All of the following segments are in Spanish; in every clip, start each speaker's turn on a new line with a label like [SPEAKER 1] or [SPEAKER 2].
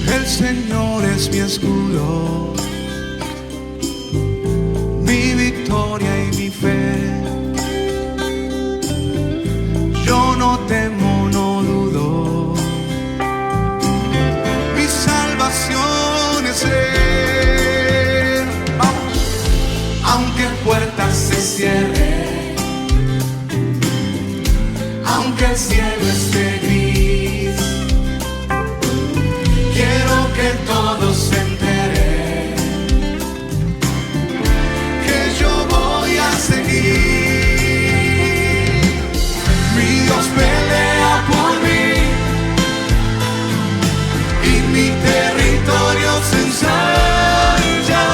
[SPEAKER 1] El Señor es mi escudo, mi victoria y mi fe. Yo no temo, no dudo, mi salvación es Él. Vamos. Aunque puertas se cierren, aunque el cielo esté gris, quiero que todos se enteren que yo voy a seguir. Mi Dios pelea por mí y mi territorio se ensancha.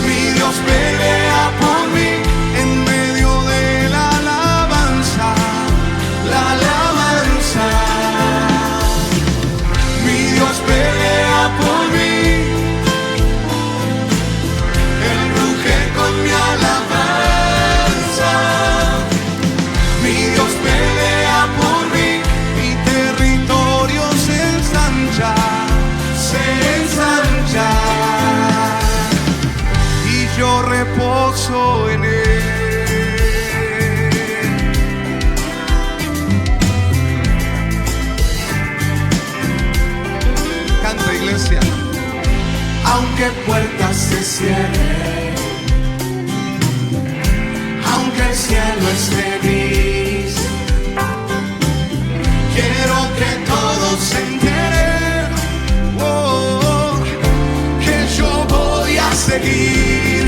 [SPEAKER 1] Mi Dios pelea por mí en medio de la alabanza, la alabanza. Mi Dios pelea por mí, Él ruge con mi alabanza. Mi Dios pelea por mí, mi territorio se ensancha, y yo reposo en Él. Canta, iglesia. Aunque puertas se cierren, aunque el cielo esté gris, quiero que todos se enteren, oh, que yo voy a seguir.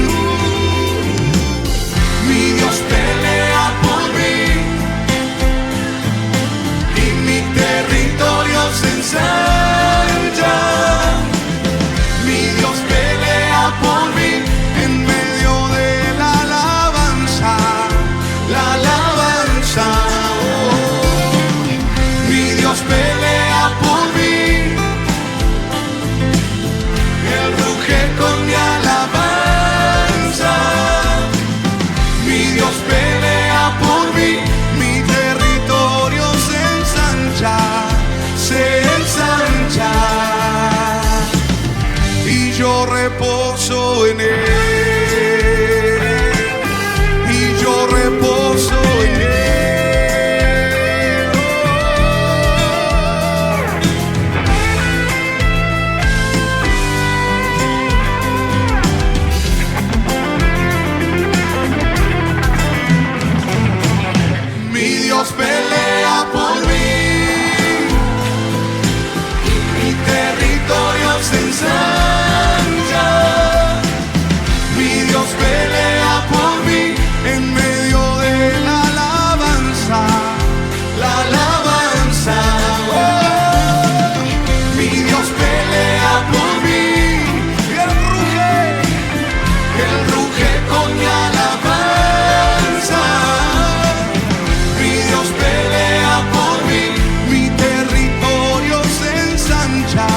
[SPEAKER 1] Mi Dios pelea por mí y mi territorio se ensancha. Mi Dios pelea por mí en medio de la alabanza, la alabanza. Oh, mi Dios pelea por mí, Él ruge con mi alabanza. Mi Dios pelea por mí, mi territorio se ensancha, y yo reposo en Él, y yo reposo en Él. Mi Dios pelea por mí, mi territorio se ensancha. Mi Dios pelea por mí en medio de la alabanza, la alabanza. Oh, mi Dios pelea por mí, Él ruge con mi alabanza. Mi Dios pelea por mí, mi territorio se ensancha,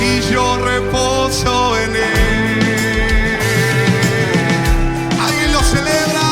[SPEAKER 1] y yo reposo en Él. ¿Alguien lo celebra?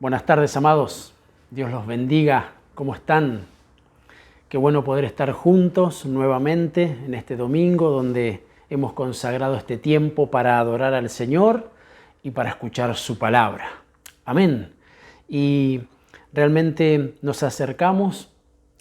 [SPEAKER 2] Buenas tardes, amados. Dios los bendiga. ¿Cómo están? Qué bueno poder estar juntos nuevamente en este domingo donde hemos consagrado este tiempo para adorar al Señor y para escuchar su palabra. Amén. Y realmente nos acercamos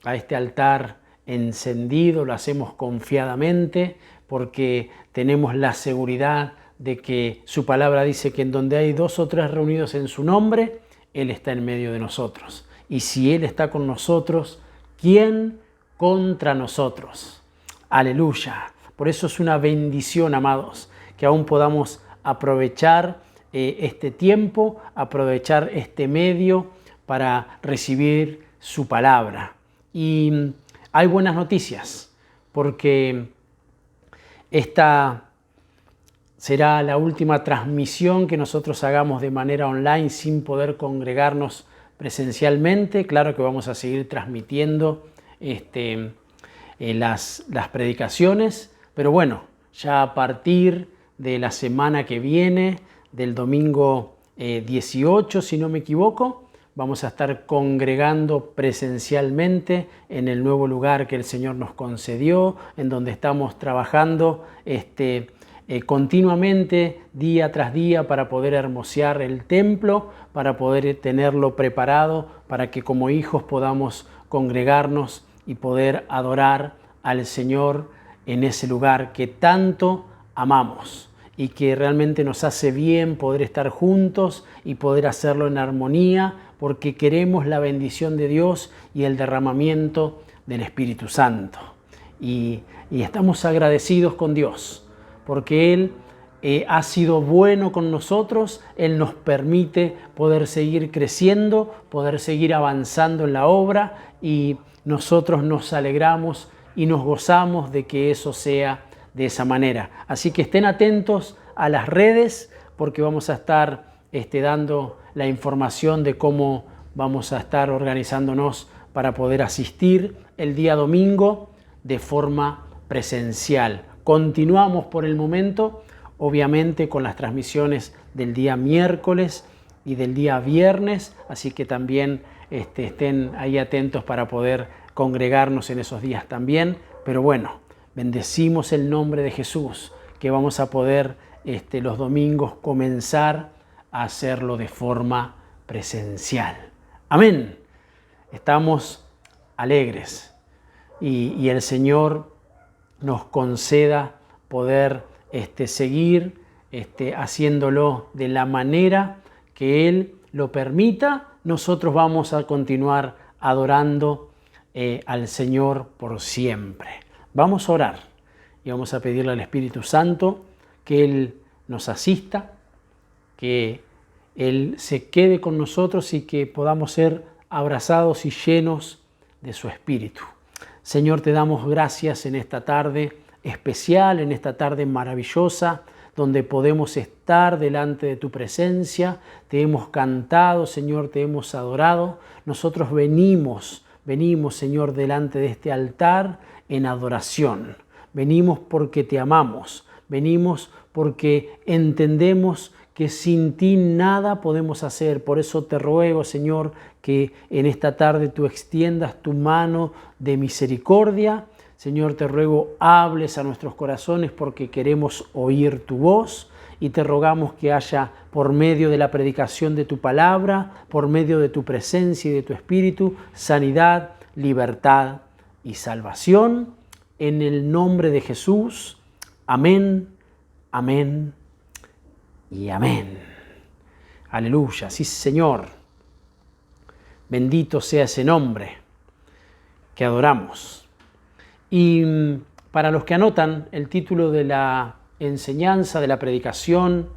[SPEAKER 2] a este altar encendido, lo hacemos confiadamente porque tenemos la seguridad de que su palabra dice que en donde hay 2 o 3 reunidos en su nombre, Él está en medio de nosotros. Y si Él está con nosotros, ¿quién contra nosotros? Aleluya. Por eso es una bendición, amados, que aún podamos aprovechar este tiempo, aprovechar este medio para recibir su palabra. Y hay buenas noticias, porque esta será la última transmisión que nosotros hagamos de manera online sin poder congregarnos presencialmente. Claro que vamos a seguir transmitiendo las predicaciones, pero bueno, ya a partir de la semana que viene, del domingo 18, si no me equivoco, vamos a estar congregando presencialmente en el nuevo lugar que el Señor nos concedió, en donde estamos trabajando continuamente, día tras día, para poder hermosear el templo, para poder tenerlo preparado, para que como hijos podamos congregarnos y poder adorar al Señor en ese lugar que tanto amamos y que realmente nos hace bien poder estar juntos y poder hacerlo en armonía, porque queremos la bendición de Dios y el derramamiento del Espíritu Santo. Y estamos agradecidos con Dios, porque Él ha sido bueno con nosotros. Él nos permite poder seguir creciendo, poder seguir avanzando en la obra, y nosotros nos alegramos y nos gozamos de que eso sea de esa manera. Así que estén atentos a las redes, porque vamos a estar dando la información de cómo vamos a estar organizándonos para poder asistir el día domingo de forma presencial. Continuamos por el momento, obviamente, con las transmisiones del día miércoles y del día viernes, así que también estén ahí atentos para poder congregarnos en esos días también. Pero bueno, bendecimos el nombre de Jesús, que vamos a poder los domingos comenzar a hacerlo de forma presencial. Amén. Estamos alegres y el Señor nos conceda poder seguir haciéndolo de la manera que Él lo permita. Nosotros vamos a continuar adorando al Señor por siempre. Vamos a orar y vamos a pedirle al Espíritu Santo que Él nos asista, que Él se quede con nosotros y que podamos ser abrazados y llenos de su Espíritu. Señor, te damos gracias en esta tarde especial, en esta tarde maravillosa, donde podemos estar delante de tu presencia. Te hemos cantado, Señor, te hemos adorado. Nosotros venimos, Señor, delante de este altar en adoración. Venimos porque te amamos. Venimos porque entendemos que sin ti nada podemos hacer. Por eso te ruego, Señor, que en esta tarde tú extiendas tu mano de misericordia. Señor, te ruego, hables a nuestros corazones porque queremos oír tu voz, y te rogamos que haya, por medio de la predicación de tu palabra, por medio de tu presencia y de tu Espíritu, sanidad, libertad y salvación. En el nombre de Jesús. Amén, amén y amén. Aleluya. Sí, Señor. Bendito sea ese nombre que adoramos. Y para los que anotan, el título de la enseñanza, de la predicación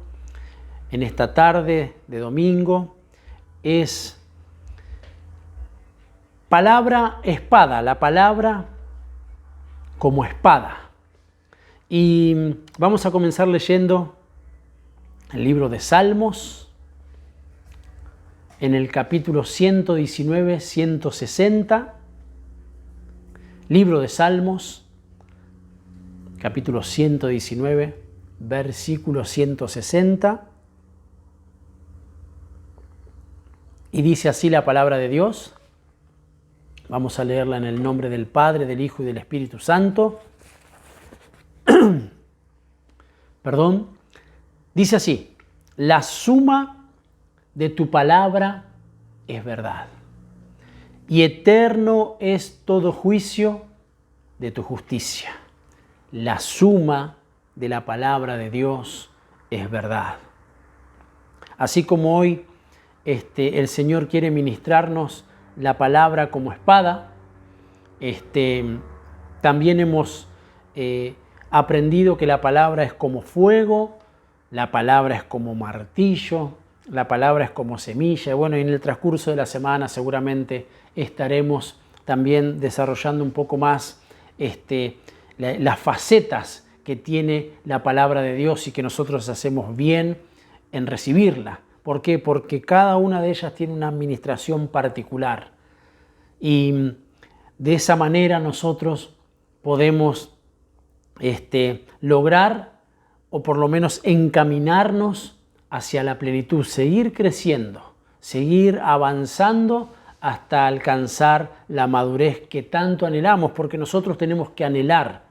[SPEAKER 2] en esta tarde de domingo es palabra espada, la palabra como espada. Y vamos a comenzar leyendo el libro de Salmos, en el capítulo 119, 160, libro de Salmos, capítulo 119, versículo 160, y dice así la palabra de Dios. Vamos a leerla en el nombre del Padre, del Hijo y del Espíritu Santo. Perdón. Dice así: la suma de tu palabra es verdad, y eterno es todo juicio de tu justicia. La suma de la palabra de Dios es verdad. Así como hoy el Señor quiere ministrarnos la palabra como espada, también hemos aprendido que la palabra es como fuego, la palabra es como martillo, la palabra es como semilla. Y bueno, en el transcurso de la semana seguramente estaremos también desarrollando un poco más las facetas que tiene la palabra de Dios y que nosotros hacemos bien en recibirla. ¿Por qué? Porque cada una de ellas tiene una administración particular. Y de esa manera nosotros podemos lograr o por lo menos encaminarnos hacia la plenitud, seguir creciendo, seguir avanzando hasta alcanzar la madurez que tanto anhelamos, porque nosotros tenemos que anhelar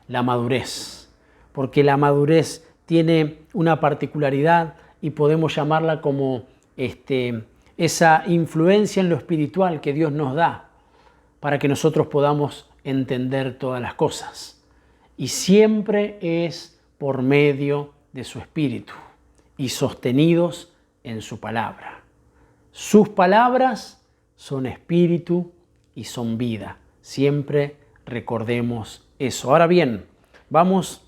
[SPEAKER 2] la madurez, porque la madurez tiene una particularidad y podemos llamarla como esa influencia en lo espiritual que Dios nos da para que nosotros podamos entender todas las cosas. Y siempre es por medio de su Espíritu y sostenidos en su palabra. Sus palabras son espíritu y son vida. Siempre recordemos eso. Ahora bien, vamos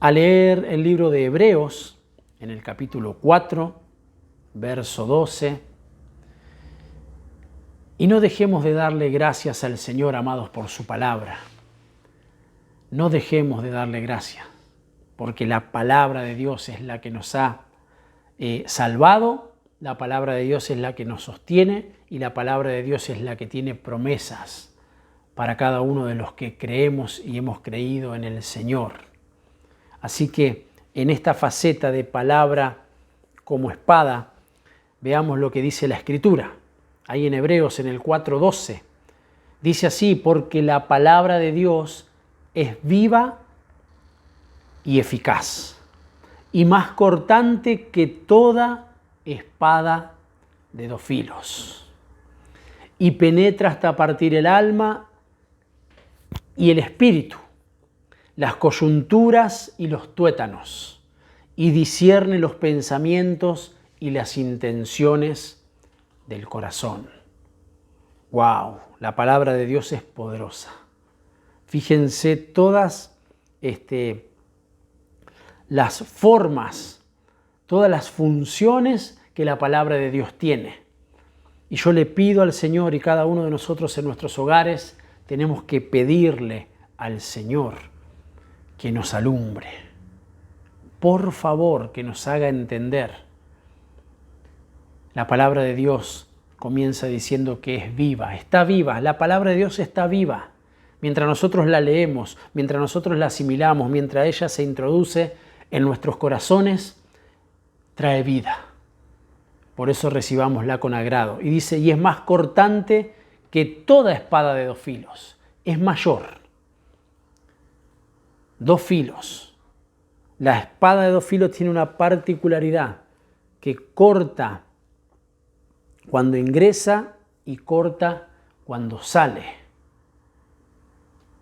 [SPEAKER 2] a leer el libro de Hebreos en el capítulo 4, verso 12. Y no dejemos de darle gracias al Señor, amados, por su palabra. No dejemos de darle gracias, porque la palabra de Dios es la que nos ha salvado, la palabra de Dios es la que nos sostiene y la palabra de Dios es la que tiene promesas para cada uno de los que creemos y hemos creído en el Señor. Así que en esta faceta de palabra como espada, veamos lo que dice la Escritura. Ahí en Hebreos, en el 4:12, dice así: porque la palabra de Dios es viva y eficaz, y más cortante que toda espada de dos filos, y penetra hasta partir el alma y el espíritu, las coyunturas y los tuétanos, y discierne los pensamientos y las intenciones del corazón. ¡Wow! La palabra de Dios es poderosa. Fíjense todas las formas, todas las funciones que la palabra de Dios tiene. Y yo le pido al Señor, y cada uno de nosotros en nuestros hogares tenemos que pedirle al Señor que nos alumbre. Por favor, que nos haga entender. La palabra de Dios comienza diciendo que es viva, está viva. La palabra de Dios está viva. Mientras nosotros la leemos, mientras nosotros la asimilamos, mientras ella se introduce en nuestros corazones, trae vida. Por eso recibámosla con agrado. Y dice, y es más cortante que toda espada de dos filos. Es mayor. Dos filos. La espada de dos filos tiene una particularidad, que corta cuando ingresa y corta cuando sale.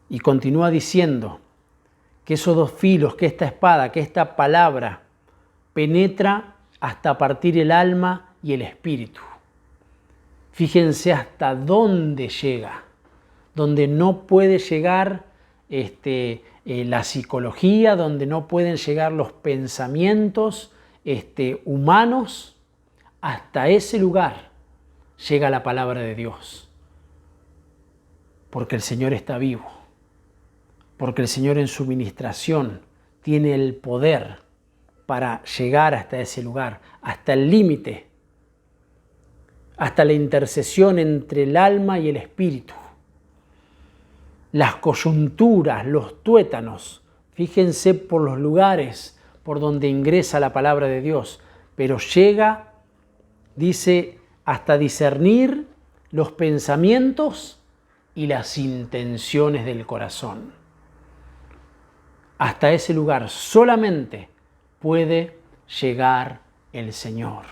[SPEAKER 2] Y continúa diciendo que esos dos filos, que esta espada, que esta palabra penetra hasta partir el alma y el espíritu. Fíjense hasta dónde llega, donde no puede llegar la psicología, donde no pueden llegar los pensamientos humanos, hasta ese lugar llega la palabra de Dios. Porque el Señor está vivo, porque el Señor en su ministración tiene el poder para llegar hasta ese lugar, hasta el límite, hasta la intercesión entre el alma y el espíritu. Las coyunturas, los tuétanos, fíjense por los lugares por donde ingresa la palabra de Dios, pero llega, dice, hasta discernir los pensamientos y las intenciones del corazón. Hasta ese lugar solamente puede llegar el Señor.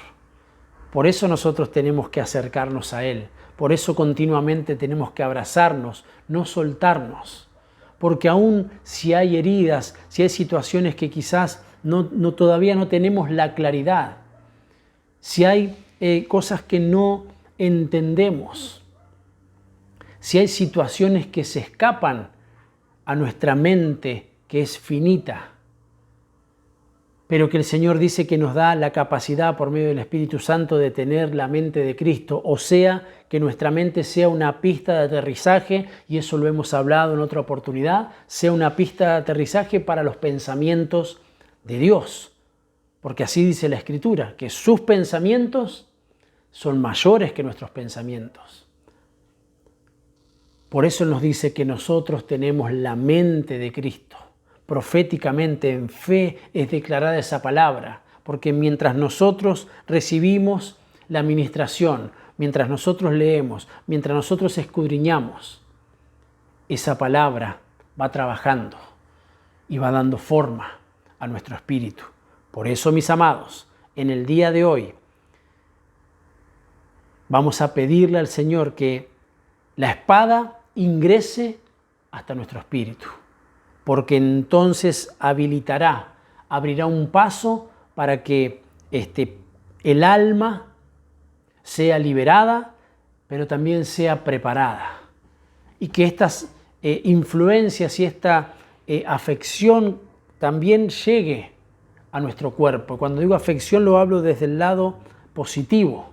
[SPEAKER 2] Por eso nosotros tenemos que acercarnos a Él. Por eso continuamente tenemos que abrazarnos, no soltarnos. Porque aún si hay heridas, si hay situaciones que quizás todavía no tenemos la claridad, si hay cosas que no entendemos, si hay situaciones que se escapan a nuestra mente, que es finita, pero que el Señor dice que nos da la capacidad por medio del Espíritu Santo de tener la mente de Cristo, o sea, que nuestra mente sea una pista de aterrizaje, y eso lo hemos hablado en otra oportunidad, sea una pista de aterrizaje para los pensamientos de Dios, porque así dice la Escritura, que sus pensamientos son mayores que nuestros pensamientos. Por eso nos dice que nosotros tenemos la mente de Cristo. Proféticamente, en fe, es declarada esa palabra, porque mientras nosotros recibimos la administración, mientras nosotros leemos, mientras nosotros escudriñamos, esa palabra va trabajando y va dando forma a nuestro espíritu. Por eso, mis amados, en el día de hoy vamos a pedirle al Señor que la espada ingrese hasta nuestro espíritu, porque entonces abrirá un paso para que el alma sea liberada, pero también sea preparada. Y que estas influencias y esta afección también llegue a nuestro cuerpo. Cuando digo afección lo hablo desde el lado positivo,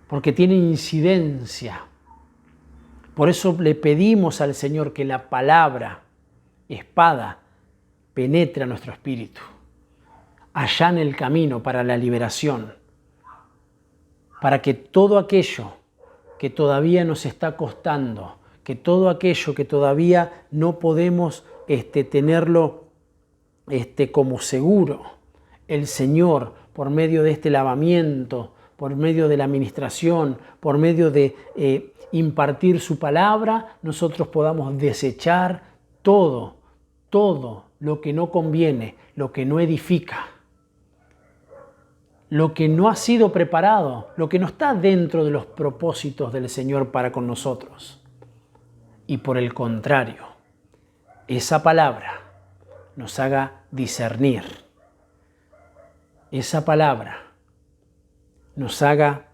[SPEAKER 2] porque tiene incidencia. Por eso le pedimos al Señor que la palabra, espada, penetre a nuestro espíritu, allane el camino para la liberación, para que todo aquello que todavía nos está costando, que todo aquello que todavía no podemos tenerlo como seguro, el Señor, por medio de este lavamiento, por medio de la administración, por medio de impartir su palabra, nosotros podamos desechar todo lo que no conviene, lo que no edifica, lo que no ha sido preparado, lo que no está dentro de los propósitos del Señor para con nosotros. Y por el contrario, esa palabra nos haga discernir. Esa palabra nos haga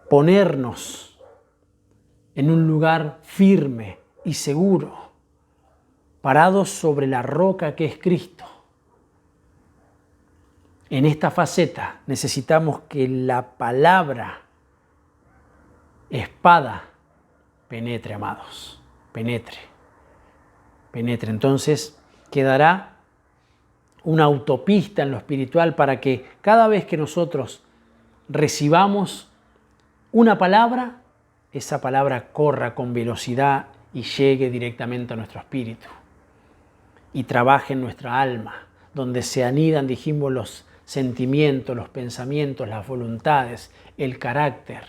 [SPEAKER 2] ponernos en un lugar firme y seguro, parados sobre la roca que es Cristo. En esta faceta necesitamos que la palabra espada penetre, amados, penetre. Entonces quedará una autopista en lo espiritual para que cada vez que nosotros recibamos una palabra, esa palabra corra con velocidad y llegue directamente a nuestro espíritu y trabaje en nuestra alma, donde se anidan, dijimos, los sentimientos, los pensamientos, las voluntades, el carácter,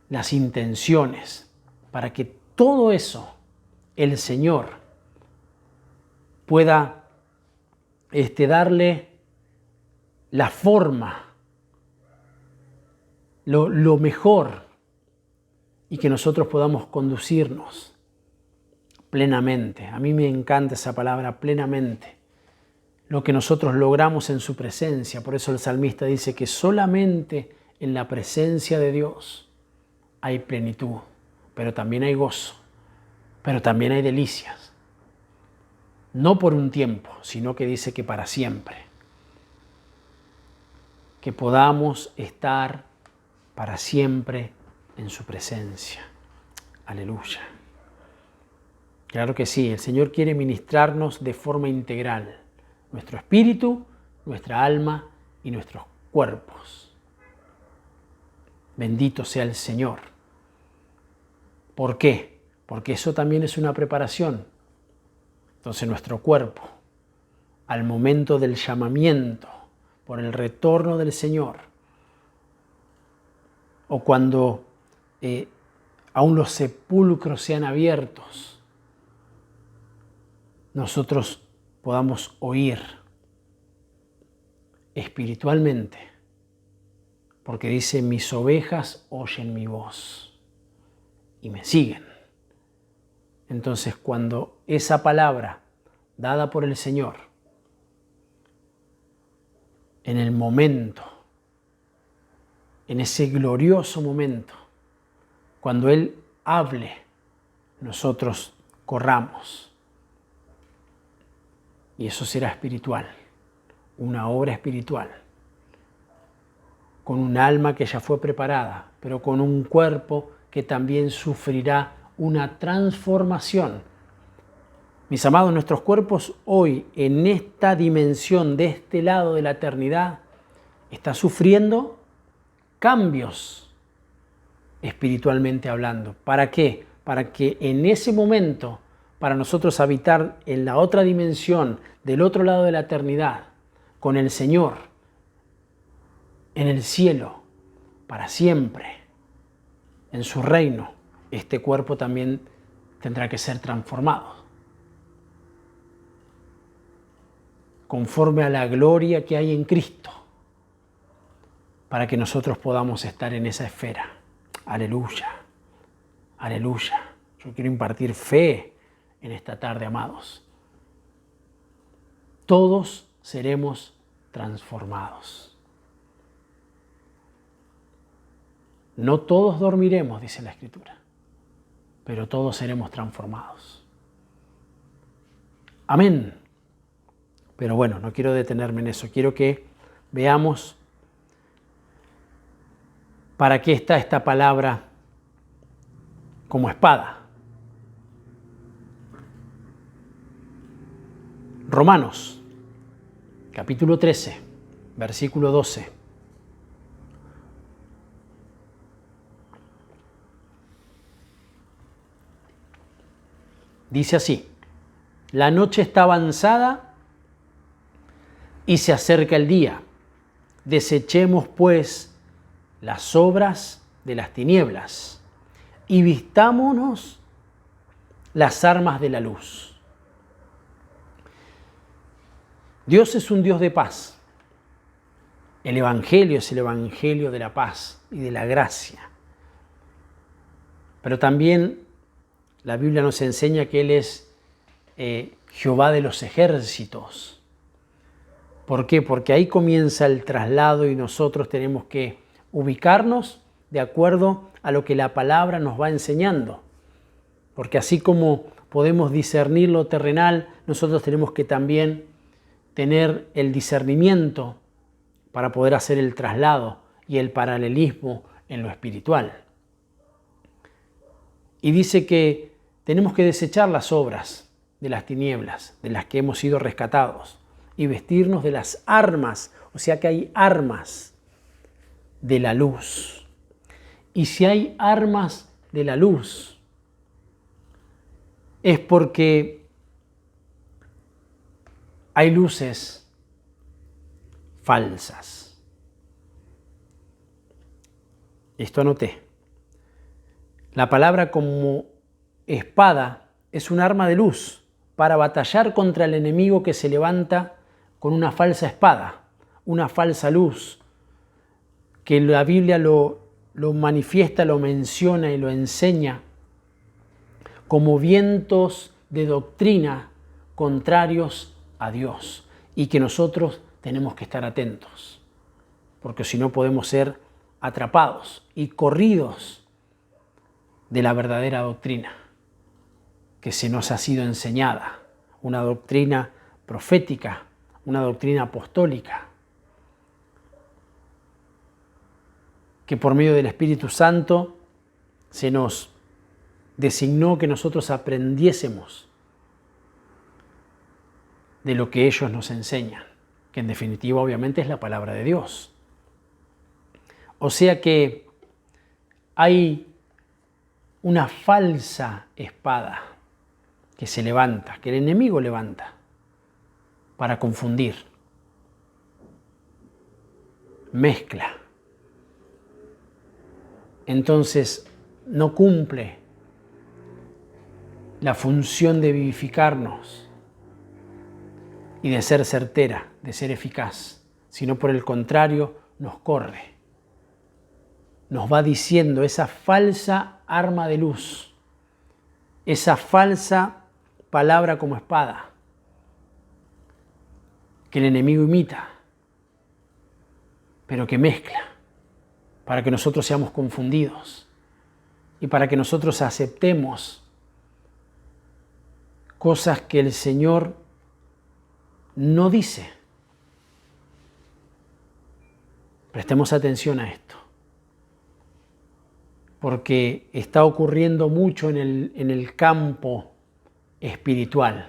[SPEAKER 2] las intenciones, para que todo eso el Señor pueda darle la forma, lo mejor, y que nosotros podamos conducirnos plenamente. A mí me encanta esa palabra, plenamente. Lo que nosotros logramos en su presencia. Por eso el salmista dice que solamente en la presencia de Dios hay plenitud, pero también hay gozo, pero también hay delicias. No por un tiempo, sino que dice que para siempre. Que podamos estar para siempre en su presencia. Aleluya. Claro que sí, el Señor quiere ministrarnos de forma integral. Nuestro espíritu, nuestra alma y nuestros cuerpos. Bendito sea el Señor. ¿Por qué? Porque eso también es una preparación. Entonces nuestro cuerpo, al momento del llamamiento, por el retorno del Señor, o cuando aún los sepulcros sean abiertos, nosotros podamos oír espiritualmente, porque dice, mis ovejas oyen mi voz y me siguen. Entonces, cuando esa palabra dada por el Señor, en el momento, en ese glorioso momento, cuando Él hable, nosotros corramos Y eso será espiritual, una obra espiritual, con un alma que ya fue preparada, pero con un cuerpo que también sufrirá una transformación. Mis amados, nuestros cuerpos hoy, en esta dimensión, de este lado de la eternidad, está sufriendo cambios espiritualmente hablando. ¿Para qué? Para que en ese momento, para nosotros habitar en la otra dimensión, del otro lado de la eternidad, con el Señor, en el cielo, para siempre, en su reino, este cuerpo también tendrá que ser transformado, conforme a la gloria que hay en Cristo, para que nosotros podamos estar en esa esfera. Aleluya, aleluya. Yo quiero impartir fe en esta tarde, amados. Todos seremos transformados. No todos dormiremos, dice la Escritura, pero todos seremos transformados. Amén. Pero bueno, no quiero detenerme en eso. Quiero que veamos para qué está esta palabra como espada. Romanos, capítulo 13, versículo 12. Dice así: la noche está avanzada y se acerca el día. Desechemos, pues, las obras de las tinieblas y vistámonos las armas de la luz. Dios es un Dios de paz. El Evangelio es el Evangelio de la paz y de la gracia. Pero también la Biblia nos enseña que Él es Jehová de los ejércitos. ¿Por qué? Porque ahí comienza el traslado y nosotros tenemos que ubicarnos de acuerdo a lo que la palabra nos va enseñando. Porque así como podemos discernir lo terrenal, nosotros tenemos que también tener el discernimiento para poder hacer el traslado y el paralelismo en lo espiritual. Y dice que tenemos que desechar las obras de las tinieblas, de las que hemos sido rescatados, y vestirnos de las armas, o sea que hay armas de la luz. Y si hay armas de la luz, es porque hay luces falsas. Esto anoté. La palabra como espada es un arma de luz para batallar contra el enemigo que se levanta con una falsa espada, una falsa luz, que la Biblia lo manifiesta, lo menciona y lo enseña como vientos de doctrina contrarios a Dios, y que nosotros tenemos que estar atentos, porque si no podemos ser atrapados y corridos de la verdadera doctrina que se nos ha sido enseñada, una doctrina profética, una doctrina apostólica, que por medio del Espíritu Santo se nos designó que nosotros aprendiésemos de lo que ellos nos enseñan, que en definitiva obviamente es la palabra de Dios. O sea que hay una falsa espada que se levanta, que el enemigo levanta para confundir, mezcla. Entonces no cumple la función de vivificarnos y de ser certera, de ser eficaz, sino por el contrario nos corre. Nos va diciendo esa falsa arma de luz, esa falsa palabra como espada que el enemigo imita, pero que mezcla para que nosotros seamos confundidos y para que nosotros aceptemos cosas que el Señor no dice. Prestemos atención a esto, porque está ocurriendo mucho en el campo espiritual.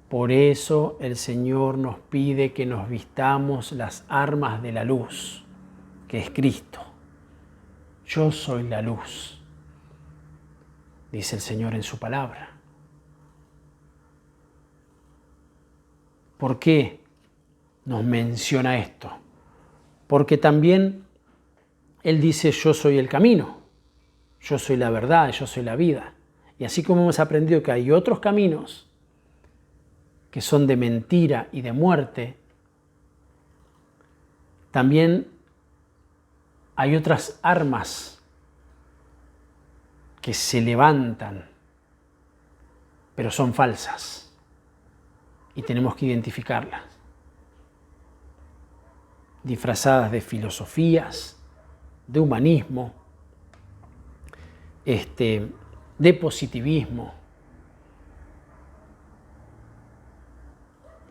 [SPEAKER 2] Por eso el Señor nos pide que nos vistamos las armas de la luz, que es Cristo. Yo soy la luz, dice el Señor en su palabra. ¿Por qué nos menciona esto? Porque también Él dice, yo soy el camino, yo soy la verdad, yo soy la vida. Y así como hemos aprendido que hay otros caminos que son de mentira y de muerte, también hay otras armas que se levantan, pero son falsas y tenemos que identificarlas. Disfrazadas de filosofías, de humanismo, de positivismo,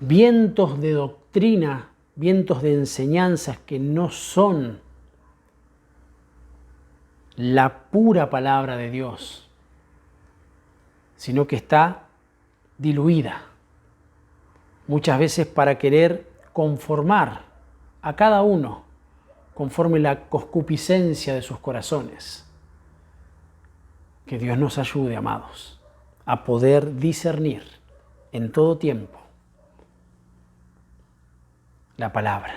[SPEAKER 2] vientos de doctrina, vientos de enseñanzas que no son la pura palabra de Dios, sino que está diluida, muchas veces para querer conformar a cada uno conforme la concupiscencia de sus corazones. Que Dios nos ayude, amados, a poder discernir en todo tiempo la palabra.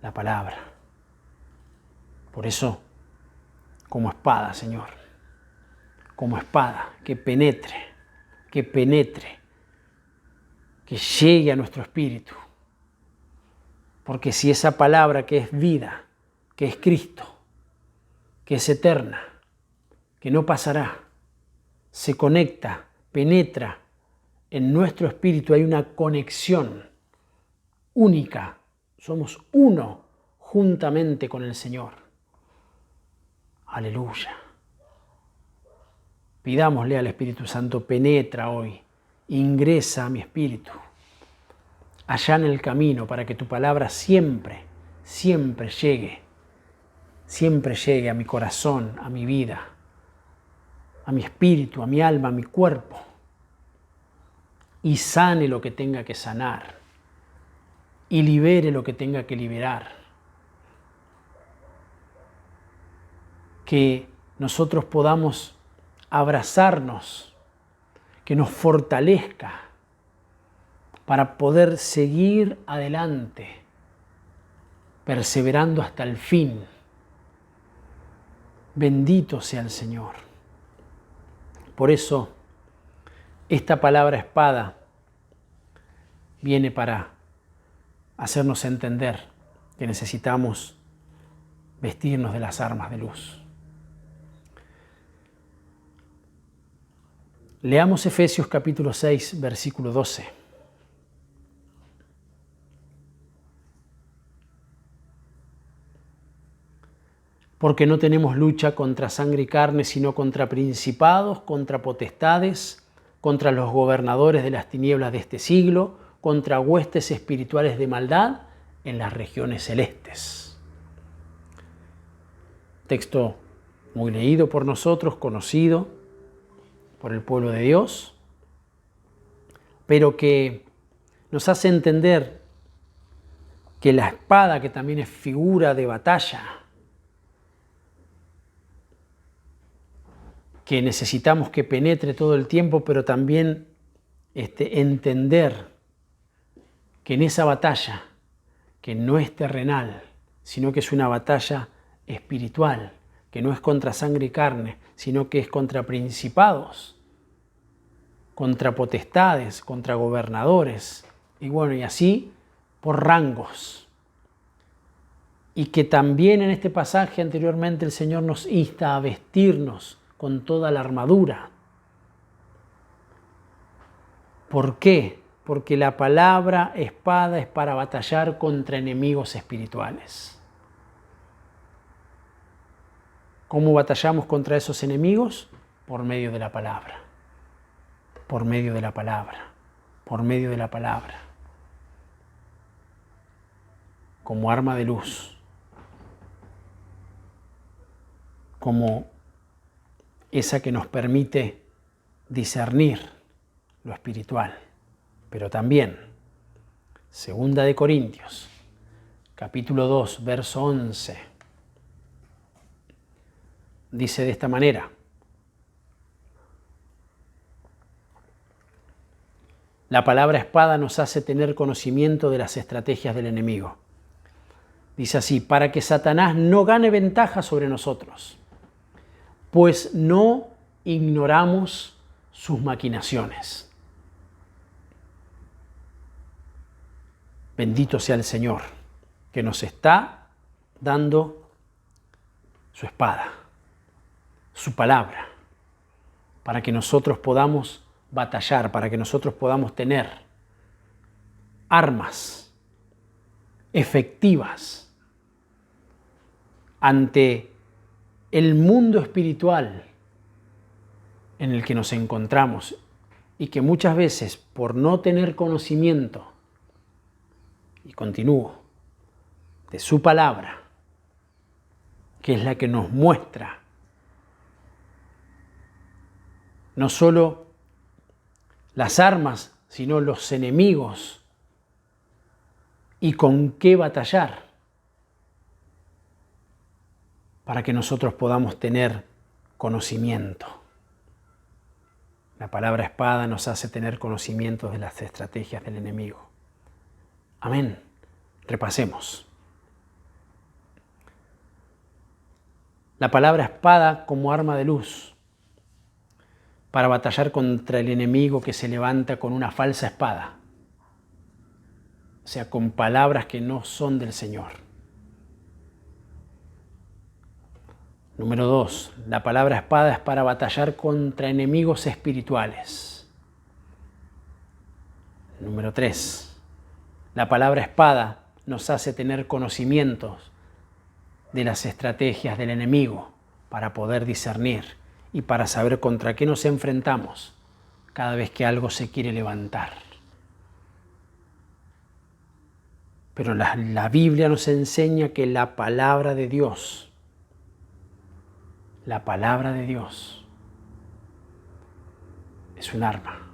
[SPEAKER 2] La palabra. Por eso, como espada, Señor, como espada que penetre, que llegue a nuestro espíritu. Porque si esa palabra que es vida, que es Cristo, que es eterna, que no pasará, se conecta, penetra en nuestro espíritu, hay una conexión única. Somos uno juntamente con el Señor. Aleluya. Pidámosle al Espíritu Santo, penetra hoy, ingresa a mi espíritu, allá en el camino, para que tu palabra siempre llegue a mi corazón, a mi vida, a mi espíritu, a mi alma, a mi cuerpo, y sane lo que tenga que sanar, y libere lo que tenga que liberar. Que nosotros podamos abrazarnos, que nos fortalezca para poder seguir adelante, perseverando hasta el fin. Bendito sea el Señor. Por eso, esta palabra espada viene para hacernos entender que necesitamos vestirnos de las armas de luz. Leamos Efesios capítulo 6, versículo 12. Porque no tenemos lucha contra sangre y carne, sino contra principados, contra potestades, contra los gobernadores de las tinieblas de este siglo, contra huestes espirituales de maldad en las regiones celestes. Texto muy leído por nosotros, conocido por el pueblo de Dios, pero que nos hace entender que la espada, que también es figura de batalla, que necesitamos que penetre todo el tiempo, pero también entender que en esa batalla, que no es terrenal, sino que es una batalla espiritual, que no es contra sangre y carne, sino que es contra principados, contra potestades, contra gobernadores, y bueno, y así por rangos. Y que también en este pasaje anteriormente el Señor nos insta a vestirnos con toda la armadura. ¿Por qué? Porque la palabra espada es para batallar contra enemigos espirituales. ¿Cómo batallamos contra esos enemigos? Por medio de la palabra. Por medio de la palabra. por medio de la palabra, como arma de luz, como esa que nos permite discernir lo espiritual. Pero también, 2 de Corintios, capítulo 2, verso 11, dice de esta manera: la palabra espada nos hace tener conocimiento de las estrategias del enemigo. Dice así: para que Satanás no gane ventaja sobre nosotros, pues no ignoramos sus maquinaciones. Bendito sea el Señor, que nos está dando su espada, su palabra, para que nosotros podamos batallar, para que nosotros podamos tener armas efectivas ante el mundo espiritual en el que nos encontramos y que muchas veces, por no tener conocimiento, y continúo, de su palabra, que es la que nos muestra no solo las armas, sino los enemigos y con qué batallar, para que nosotros podamos tener conocimiento. La palabra espada nos hace tener conocimiento de las estrategias del enemigo. Amén. Repasemos. La palabra espada como arma de luz para batallar contra el enemigo que se levanta con una falsa espada, o sea, con palabras que no son del Señor. Número 2, la palabra espada es para batallar contra enemigos espirituales. Número 3, la palabra espada nos hace tener conocimientos de las estrategias del enemigo para poder discernir y para saber contra qué nos enfrentamos cada vez que algo se quiere levantar. Pero la Biblia nos enseña que la palabra de Dios es un arma.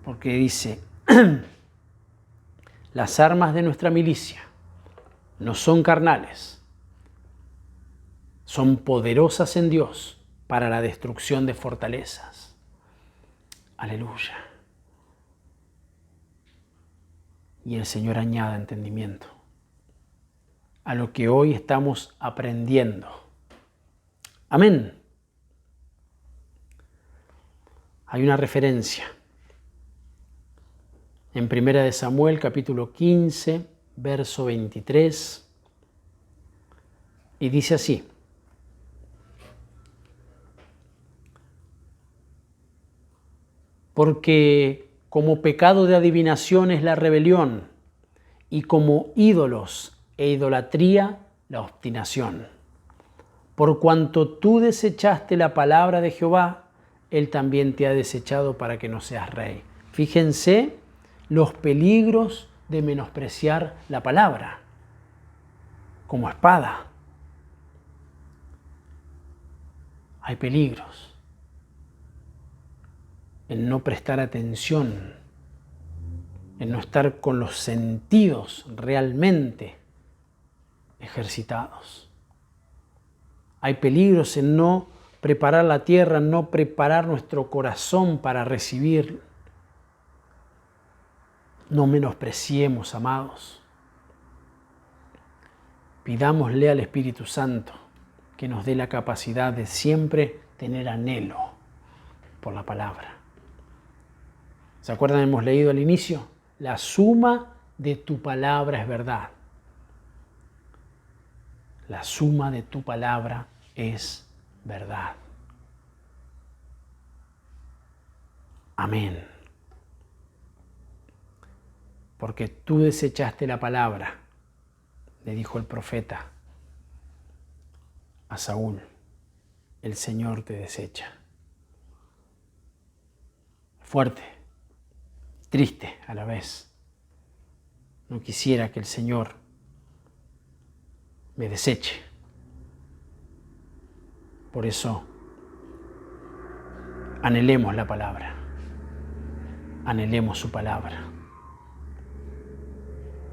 [SPEAKER 2] Porque dice, las armas de nuestra milicia no son carnales, son poderosas en Dios para la destrucción de fortalezas. Aleluya. Y el Señor añada entendimiento a lo que hoy estamos aprendiendo. Amén. Hay una referencia en 1 de Samuel, capítulo 15, verso 23, y dice así: porque como pecado de adivinación es la rebelión, y como ídolos e idolatría la obstinación. Por cuanto tú desechaste la palabra de Jehová, Él también te ha desechado para que no seas rey. Fíjense los peligros de menospreciar la palabra como espada. Hay peligros en no prestar atención, en no estar con los sentidos realmente ejercitados. Hay peligros en no preparar la tierra, en no preparar nuestro corazón para recibir. No menospreciemos, amados. Pidámosle al Espíritu Santo que nos dé la capacidad de siempre tener anhelo por la palabra. ¿Se acuerdan? Hemos leído al inicio: la suma de tu palabra es verdad. La suma de tu palabra es verdad. Amén. Porque tú desechaste la palabra, le dijo el profeta a Saúl, el Señor te desecha. fuerte, triste a la vez. No quisiera que el Señor me deseche. Por eso, anhelemos la palabra, anhelemos su palabra,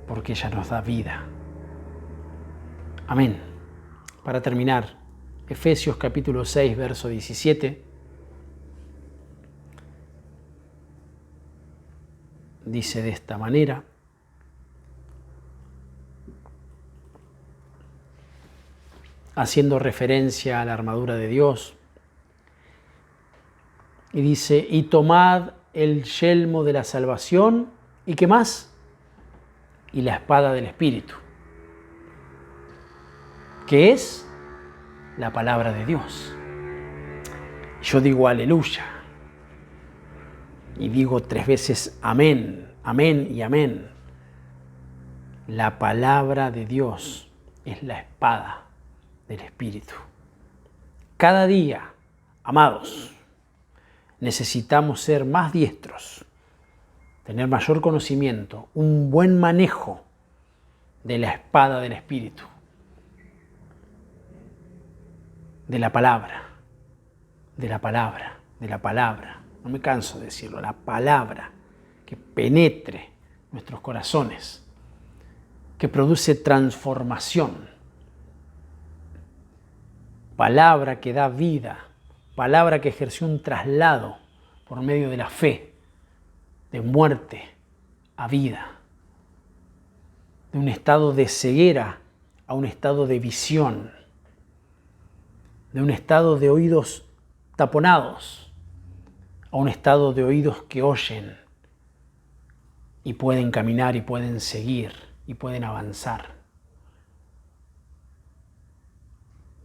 [SPEAKER 2] porque ella nos da vida. Amén. Para terminar, Efesios capítulo 6, verso 17, dice de esta manera: haciendo referencia a la armadura de Dios, y dice: y tomad el yelmo de la salvación, ¿y qué más? Y la espada del Espíritu, que es la palabra de Dios. Yo digo aleluya, y digo 3 veces amén, amén y amén. La palabra de Dios es la espada del Espíritu. Cada día, amados, necesitamos ser más diestros, tener mayor conocimiento, un buen manejo de la espada del Espíritu, de la palabra, de la palabra, de la palabra. No me canso de decirlo, la palabra que penetre nuestros corazones, que produce transformación. Palabra que da vida, palabra que ejerció un traslado por medio de la fe, de muerte a vida, de un estado de ceguera a un estado de visión, de un estado de oídos taponados a un estado de oídos que oyen y pueden caminar y pueden seguir y pueden avanzar.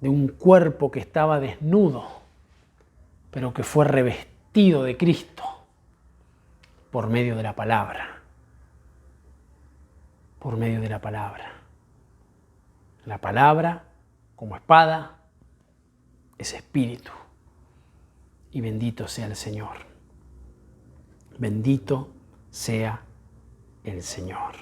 [SPEAKER 2] De un cuerpo que estaba desnudo, pero que fue revestido de Cristo por medio de la palabra. Por medio de la palabra. La palabra, como espada, es espíritu. Y bendito sea el Señor. Bendito sea el Señor.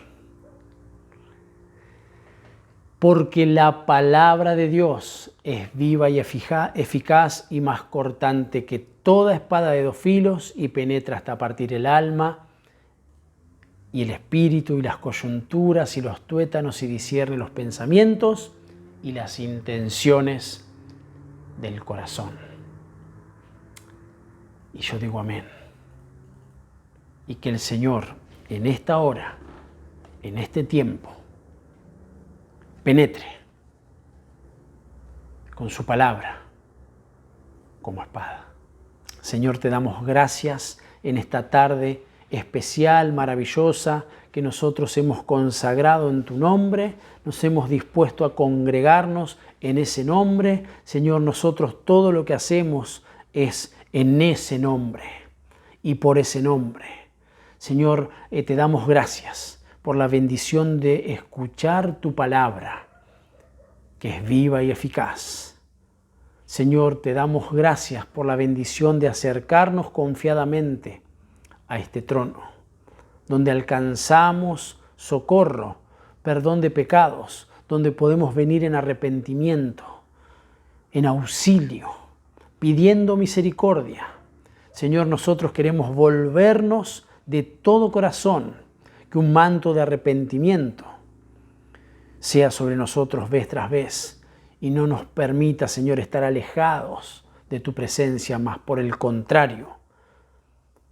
[SPEAKER 2] Porque la palabra de Dios es viva y eficaz y más cortante que toda espada de 2 filos y penetra hasta partir el alma y el espíritu y las coyunturas y los tuétanos y discierne los pensamientos y las intenciones del corazón. Y yo digo amén. Y que el Señor en esta hora, en este tiempo, penetre con su palabra como espada. Señor, te damos gracias en esta tarde especial, maravillosa, que nosotros hemos consagrado en tu nombre, nos hemos dispuesto a congregarnos en ese nombre. Señor, nosotros todo lo que hacemos es en ese nombre y por ese nombre. Señor, te damos gracias por la bendición de escuchar tu palabra, que es viva y eficaz. Señor, te damos gracias por la bendición de acercarnos confiadamente a este trono, donde alcanzamos socorro, perdón de pecados, donde podemos venir en arrepentimiento, en auxilio, pidiendo misericordia. Señor, nosotros queremos volvernos de todo corazón, que un manto de arrepentimiento sea sobre nosotros vez tras vez y no nos permita, Señor, estar alejados de tu presencia, más por el contrario,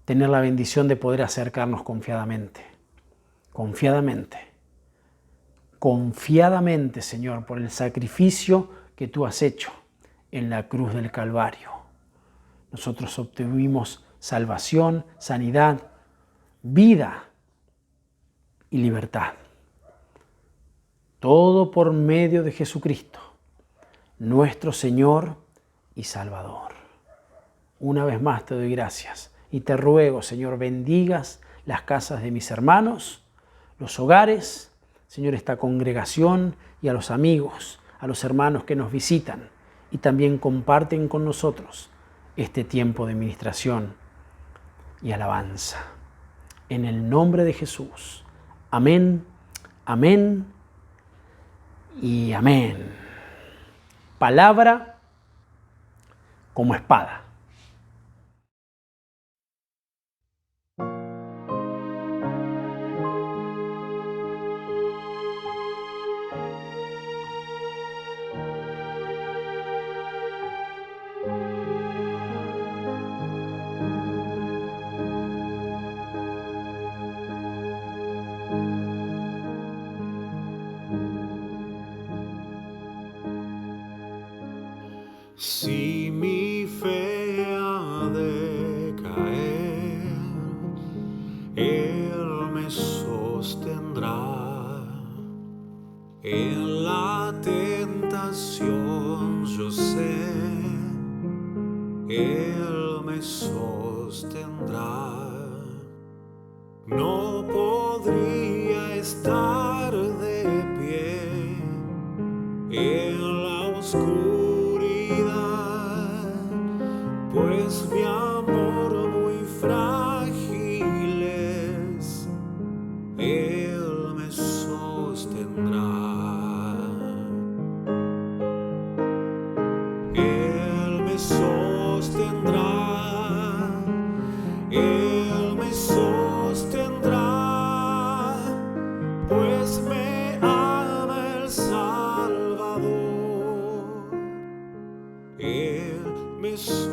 [SPEAKER 2] tener la bendición de poder acercarnos confiadamente, confiadamente, Señor, por el sacrificio que tú has hecho en la cruz del Calvario. Nosotros obtuvimos salvación, sanidad, vida y libertad. Todo por medio de Jesucristo, nuestro Señor y Salvador. Una vez más te doy gracias y te ruego, Señor, bendigas las casas de mis hermanos, los hogares, Señor, esta congregación y a los amigos, a los hermanos que nos visitan y también comparten con nosotros este tiempo de ministración. y alabanza. En el nombre de Jesús. Amén, amén y amén. Palabra como espada.
[SPEAKER 1] Si mi fe ha de caer, Él me sostendrá. En la tentación yo sé, Él me sostendrá. No podría estar de pie en la oscuridad, pues mi amor muy frágil es, Él me sostendrá. Él me sostendrá, Él me sostendrá, pues me ama el Salvador. Él me sostendrá.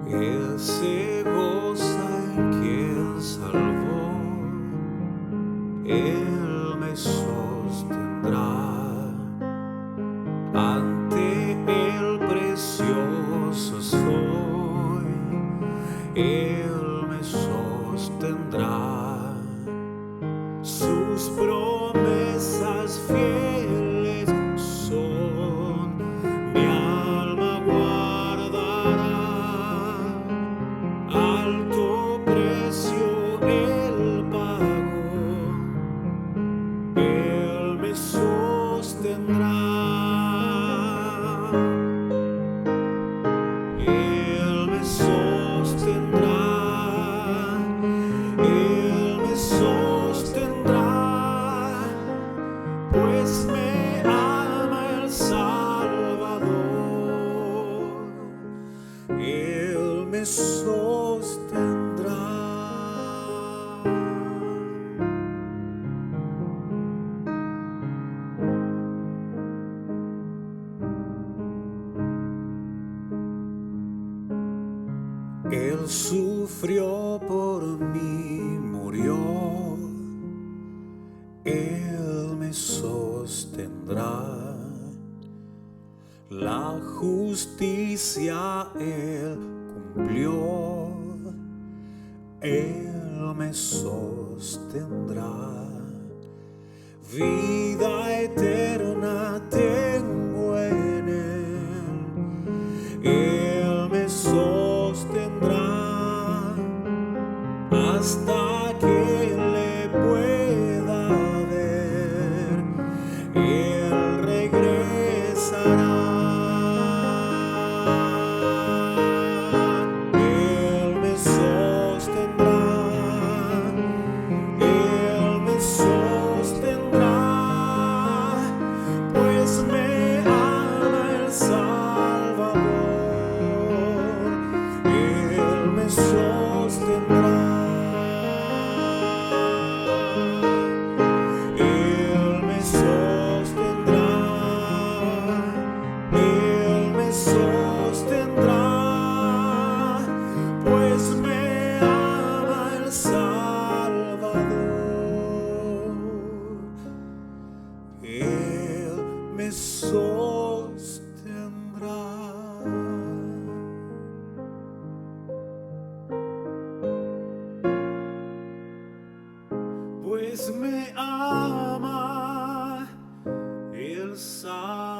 [SPEAKER 1] Él se goza en quien salvó, Él me sostendrá. Ante Él precioso soy, Él me sostendrá. Sus promesas fieles son, mi alma guardará. Alto precio Él pagó, Él me sostendrá. Él me sostendrá, Él me sostendrá, pues me ama el Salvador. Él me sostendrá. Él sufrió por mí, murió, Él me sostendrá. La justicia Él cumplió, Él me sostendrá. Vida eterna tengo en Él, Él me sostendrá hasta que le pueda ver, Él regresará. Él me sostendrá, Él me sostendrá, pues me ama el Salvador. Él me sostendrá. Él me sostendrá, Él me sostendrá, pues me ama el Salvador. Él me sostendrá. Pues me ama el Salvador.